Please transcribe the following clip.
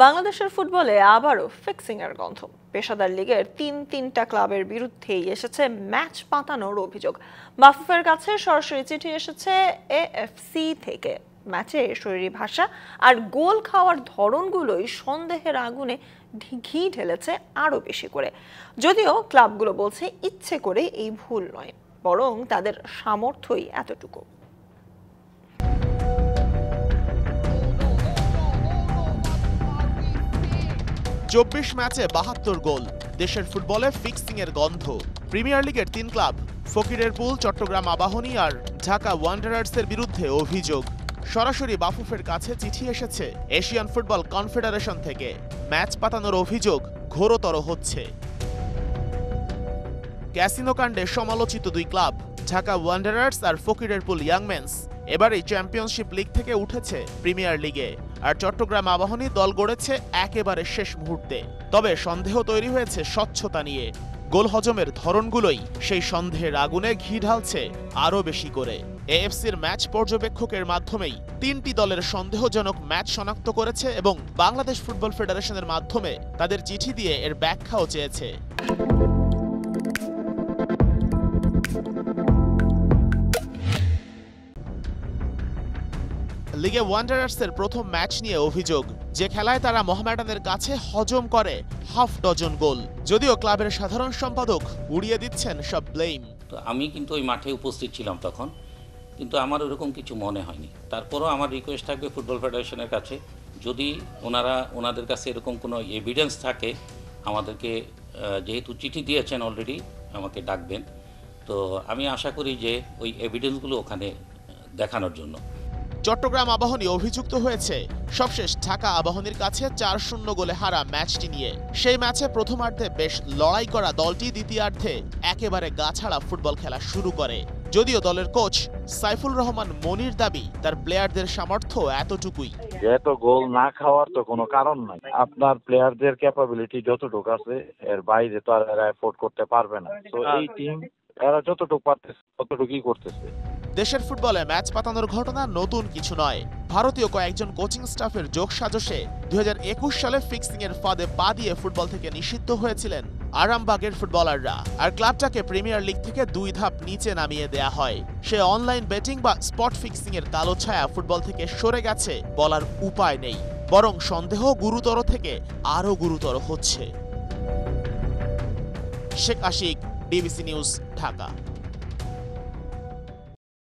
বাংলাদেশের ফুটবলে আবারও ফিক্সিং এর গন্ধ। পেশাদার লিগের তিনটা ক্লাবের বিরুদ্ধেই এসেছে ম্যাচ পাতানোর অভিযোগ। বাফুফের কাছে সরাসরি চিঠি এসেছে এএফসি থেকে। ম্যাচে শরীরী ভাষা আর গোল খাওয়ার ধরনগুলোই সন্দেহের আগুনে ঘি ঢেলেছে আরো বেশি করে। যদিও ক্লাবগুলো বলছে ইচ্ছে করে এই ভুল নয়, বরং তাদের সামর্থ্যই এতটুকু। ২৪ ম্যাচে ৭২ গোল। দেশের ফুটবলে ফিক্সিং এর গন্ধ। প্রিমিয়ার লিগের ৩ ক্লাব ফকিরের পুল, চট্টগ্রাম আবাহনী আর ঢাকা ওয়ান্ডারার্সের বিরুদ্ধে অভিযোগ। সরাসরি বাফুফের কাছে চিঠি এসেছে এশিয়ান ফুটবল কনফেডারেশন থেকে। ম্যাচ পাতানোর অভিযোগ ঘোরতর হচ্ছে। ক্যাসিনো কাণ্ডে সমালোচিত দুই ক্লাব ঢাকা ওয়ান্ডারার্স আর ফকিরের পুল ইয়াংমেন্স এবারই চ্যাম্পিয়নশিপ লিগ থেকে উঠেছে প্রিমিয়ার লিগে। আর চট্টগ্রাম আবাহনী দল গড়েছে একেবারে শেষ মুহূর্তে। তবে সন্দেহ তৈরি হয়েছে স্বচ্ছতা নিয়ে। গোল হজমের ধরনগুলোই সেই সন্দেহের আগুনে ঘি ঢালছে আরও বেশি করে। এএফসির ম্যাচ পর্যবেক্ষকের মাধ্যমেই ৩টি দলের সন্দেহজনক ম্যাচ শনাক্ত করেছে এবং বাংলাদেশ ফুটবল ফেডারেশনের মাধ্যমে তাদের চিঠি দিয়ে এর ব্যাখ্যাও চেয়েছে। লিগে ওয়ান্ডারার্সের প্রথম ম্যাচ নিয়ে অভিযোগ, যে খেলায় তারা মোহামেডানের কাছে হজম করে হাফ ডজন গোল। যদিও ক্লাবের সাধারণ সম্পাদক উড়িয়ে দিচ্ছেন সব ব্লেম। তো আমি কিন্তু ওই মাঠে উপস্থিত ছিলাম তখন, কিন্তু আমার ওরকম কিছু মনে হয়নি। তারপরও আমার রিকোয়েস্ট থাকবে ফুটবল ফেডারেশনের কাছে, যদি ওনাদের কাছে এরকম কোনো এভিডেন্স থাকে আমাদেরকে, যেহেতু চিঠি দিয়েছেন অলরেডি, আমাকে ডাকবেন। তো আমি আশা করি যে ওই এভিডেন্সগুলো ওখানে দেখানোর জন্য। চট্টগ্রাম আবাহনী অভিযুক্ত হয়েছে সবশেষ ঢাকা আবাহনীর কাছে ৪-০ গোলে হারা ম্যাচটি নিয়ে। সেই ম্যাচে প্রথমার্ধে বেশ লড়াই করা দলটি দ্বিতীয়ার্ধে একেবারে গাছাড়া ফুটবল খেলা শুরু করে। যদিও দলের কোচ সাইফুল রহমান মনির দাবি তার প্লেয়ারদের সামর্থ্য এতটুকুই। এত গোল না খাওয়ার তো কোনো কারণ নাই। আপনার প্লেয়ারদের ক্যাপাবিলিটি যতটুকু আছে এর বাইরে তো আর এরা এফোর্ড করতে পারবে না। তো এই টিম এরা যতটুকু পারতেছে ততটুকুই করতেছে। দেশের ফুটবলে ম্যাচ পাতানোর ঘটনা নতুন কিছু নয়। ভারতীয় কয়েকজন কোচিং স্টাফের যোগসাজশে ২০২১ সালে ফিক্সিং এর ফাঁদে পা দিয়ে ফুটবল থেকে নিষিদ্ধ হয়েছিলেন আরামবাগের ফুটবলাররা। আর ক্লাবটাকে প্রিমিয়ার লিগ থেকে ২ ধাপ নিচে নামিয়ে দেয়া হয়। সে অনলাইন বেটিং বা স্পট ফিক্সিং এর কালো ছায়া ফুটবল থেকে সরে গেছে বলার উপায় নেই। বরং সন্দেহ গুরুতর থেকে আরও গুরুতর হচ্ছে। Sheikh Ashiq, DBC news, Dhaka.